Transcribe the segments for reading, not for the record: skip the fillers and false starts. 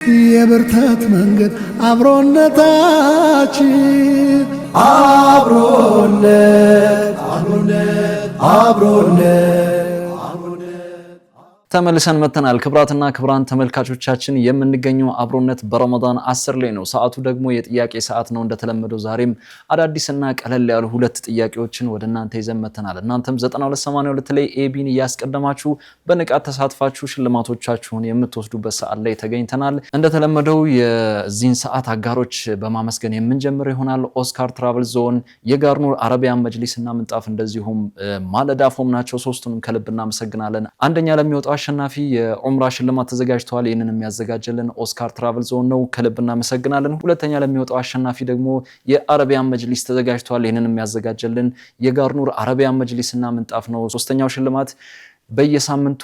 የብርታት መንገድ አብሮነታችን አብሮነት ተመልሰን መተናል። ክብራትና ክብራን ተመልካቾቻችን የምንገኘው አብሮነት በረመዳን 10 ላይ ነው። ሰዓቱ ደግሞ የጥያቄ ሰዓት ነው። እንደተለመደው ዛሬም አዳዲስና ቀለል ያሉ ሁለት ጥያቄዎችን ወደ እናንተ ይዘን መተናል። እናንተም 9282 ላይ ኤቢን እያስቀደማችሁ በንቃት ተሳትፋችሁ ሽልማቶቻችሁን የምትወስዱበት ሰዓት ላይ ተገኝተናል። እንደተለመደው የዚህን ሰዓት አጋሮች በማመስገን የምንጀምር ይሆናል። ኦስካር ትራቨል ዞን፣ የጋርኑር አረቢያን መጅሊስና ምንጣፍ እንደዚሁም ማለዳ ፎም ናቸው። ሶስቱንም ከልብ እናመሰግናለን። አንደኛ ለሚወጣው አሸናፊ የዑምራ ሽልማት ተዘጋጅቷል። ይህንን የሚያዘጋጀልን ኦስካር ትራቨል ዞን ነው። ከልብ እናመሰግናለን። ሁለተኛ ለሚወጣው አሸናፊ ደግሞ የአረቢያን መጅሊስ ተዘጋጅቷል። ይህንን የሚያዘጋጀልን የጋርኑር አረቢያን መጅሊስና ምንጣፍ ነው። ሶስተኛው ሽልማት በየሳምንቱ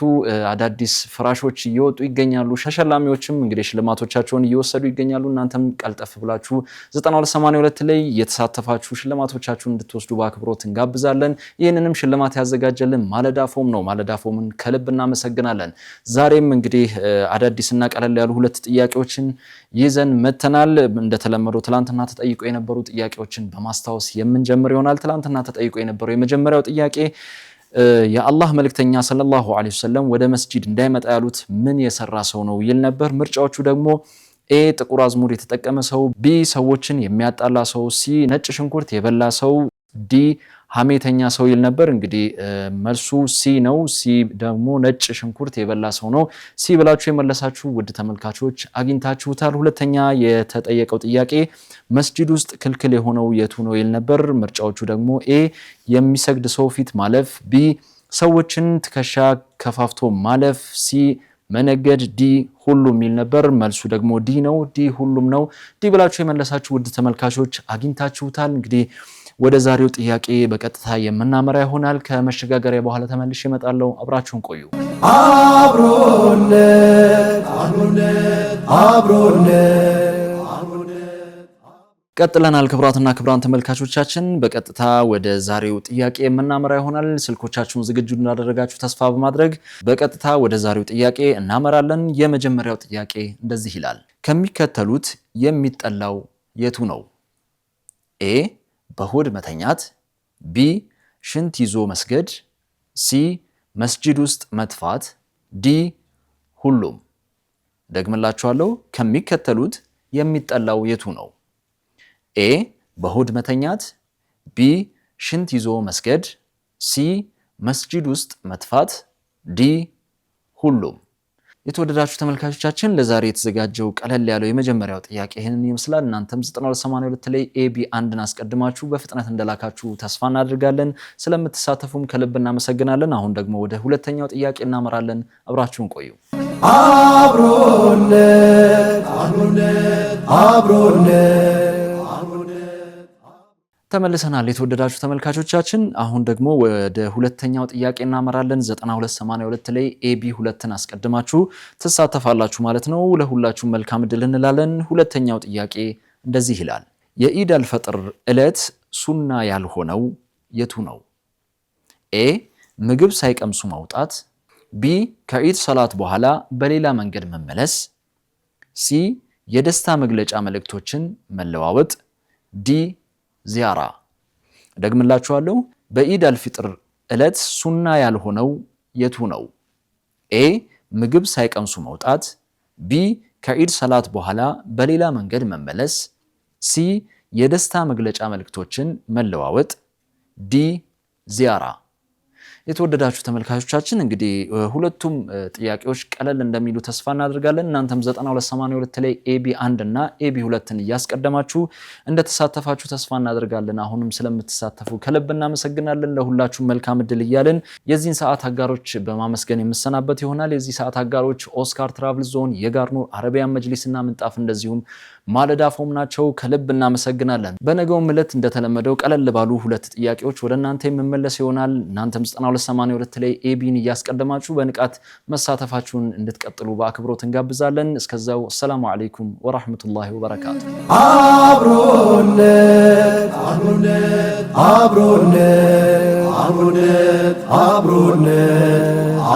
አዳዲስ ፍራሾች እየወጡ ይገኛሉ። ተሸላሚዎችም እንግዲህ ሽልማቶቻቸውን እየወሰዱ ይገኛሉ። እናንተም ቀልጠፍ ብላችሁ 9282 ላይ የተሳተፋችሁ ሽልማቶቻችሁን እንድትወስዱ በአክብሮት እንጋብዛለን። ይህንንም ሽልማት ያዘጋጀልን ማለዳ ፎም ነው። ማለዳ ፎምን ከልብ እናመሰግናለን። ዛሬም እንግዲህ አዳዲስና ቀለል ያሉ ሁለት ጥያቄዎችን ይዘን መተናል። እንደተለመደው ትላንትና ተጠይቆ የነበሩ ጥያቄዎችን በማስታወስ የምንጀምር ይሆናል። ትላንትና ተጠይቆ የነበረው የመጀመሪያው ጥያቄ የአላህ መልእክተኛ ሰለላሁ ዐለይሂ ወሰለም ወደ መስጂድ እንዳይመጣ ያሉት ምን የሰራ ሰው ነው ይል ነበር። ምርጫዎቹ ደግሞ ኤ ጥቁር አዝሙድ የተጠቀመ ሰው፣ ቢ ሰዎችን የሚያጣላ ሰው፣ ሲ ነጭ ሽንኩርት የበላ ሰው፣ ዲ ሐሜተኛ ሰው ይል ነበር። እንግዲህ መልሱ ሲ ነው። ሲ ደግሞ ነጭ ሽንኩርት የበላ ሰው ነው። ሲ ብላችሁ የመለሳችሁ ውድ ተመልካቾች አግኝታችሁታል። ሁለተኛ የተጠየቀው ጥያቄ መስጂድ ውስጥ ክልክል የሆነው የቱ ነው ይል ነበር። ምርጫዎቹ ደግሞ ኤ የሚሰግድ ሰው ፊት ማለፍ፣ ቢ ሰዎችን ትከሻ ከፋፍቶ ማለፍ፣ ሲ መነገድ፣ ዲ ሁሉም ይል ነበር። መልሱ ደግሞ ዲ ነው። ዲ ሁሉም ነው። ዲ ብላችሁ የመለሳችሁ ውድ ተመልካቾች አግኝታችሁታል። እንግዲህ ወደ ዛሬው ጥያቄ በቀጥታ የምናመራ ይሆናል። ከመሸጋገሪያ በኋላ ተመልሼ እመጣለሁ። አብራችሁን ቆዩ። ቀጥለናል። ክብራትና ክብራን ተመልካቾቻችን በቀጥታ ወደ ዛሬው ጥያቄ የምናመራ ይሆናል። ስልኮቻችሁን ዝግጁ እንዳደረጋችሁ ተስፋ በማድረግ በቀጥታ ወደ ዛሬው ጥያቄ እናመራለን። የመጀመሪያው ጥያቄ እንደዚህ ይላል። ከሚከተሉት የሚጠላው የቱ ነው? ኤ በሆድ መተኛት፣ ቢ ሽንት ይዞ መስገድ፣ ሲ መስጂድ ውስጥ መጥፋት፣ ዲ ሁሉም። ደግምላችኋለሁ። ከሚከተሉት የሚጠላው የቱ ነው? ኤ በሆድ መተኛት፣ ቢ ሽንት ይዞ መስገድ፣ ሲ መስጂድ ውስጥ መጥፋት፣ ዲ ሁሉም። የተወደዳችሁ ተመልካቾቻችን ለዛሬ የተዘጋጀው ቀለል ያለው የመጀመሪያው ጥያቄ ይህንን ይመስላል። እናንተም 9282 ላይ ኤቢ አንድን አስቀድማችሁ በፍጥነት እንደላካችሁ ተስፋ እናደርጋለን። ስለምትሳተፉም ከልብ እናመሰግናለን። አሁን ደግሞ ወደ ሁለተኛው ጥያቄ እናመራለን። አብራችሁን ቆዩ። አብሮነት ተመልሰናል። የተወደዳችሁ ተመልካቾቻችን አሁን ደግሞ ወደ ሁለተኛው ጥያቄ እናመራለን። 9282 ላይ ኤቢ ሁለትን አስቀድማችሁ ትሳተፋላችሁ ማለት ነው። ለሁላችሁም መልካም ዕድል እንላለን። ሁለተኛው ጥያቄ እንደዚህ ይላል። የኢድ አልፈጥር ዕለት ሱና ያልሆነው የቱ ነው? ኤ ምግብ ሳይቀምሱ መውጣት፣ ቢ ከኢድ ሰላት በኋላ በሌላ መንገድ መመለስ፣ ሲ የደስታ መግለጫ መልእክቶችን መለዋወጥ፣ ዲ ዚያራ። ደግምላችኋለሁ። በኢድ አልፊጥር ዕለት ሱና ያልሆነው የቱ ነው? ኤ ምግብ ሳይቀምሱ መውጣት፣ ቢ ከኢድ ሰላት በኋላ በሌላ መንገድ መመለስ፣ ሲ የደስታ መግለጫ መልእክቶችን መለዋወጥ፣ ዲ ዚያራ። የተወደዳችሁ ተመልካቾቻችን እንግዲህ ሁለቱም ጥያቄዎች ቀለል እንደሚሉ ተስፋ እናደርጋለን። እናንተም 9282 ላይ ኤቢ 1 እና ኤቢ 2ን እያስቀደማችሁ እንደተሳተፋችሁ ተስፋ እናደርጋለን። አሁንም ስለምትሳተፉ ከልብ እናመሰግናለን። ለሁላችሁም መልካም ዕድል እያለን የዚህን ሰዓት አጋሮች በማመስገን የምሰናበት ይሆናል። የዚህ ሰዓት አጋሮች ኦስካር ትራቭል ዞን፣ የጋርኑር አረቢያን መጅሊስና ምንጣፍ እንደዚሁም ማለዳ ፎም ናቸው። ከልብ እናመሰግናለን። በነገውም ዕለት እንደተለመደው ቀለል ባሉ ሁለት ጥያቄዎች ወደ እናንተ የምመለስ ይሆናል። እናንተም 9282 ላይ ኤቢን እያስቀደማችሁ በንቃት መሳተፋችሁን እንድትቀጥሉ በአክብሮት እንጋብዛለን። እስከዛው ሰላሙ አለይኩም ወራህመቱላሂ ወበረካቱ። አብሮነት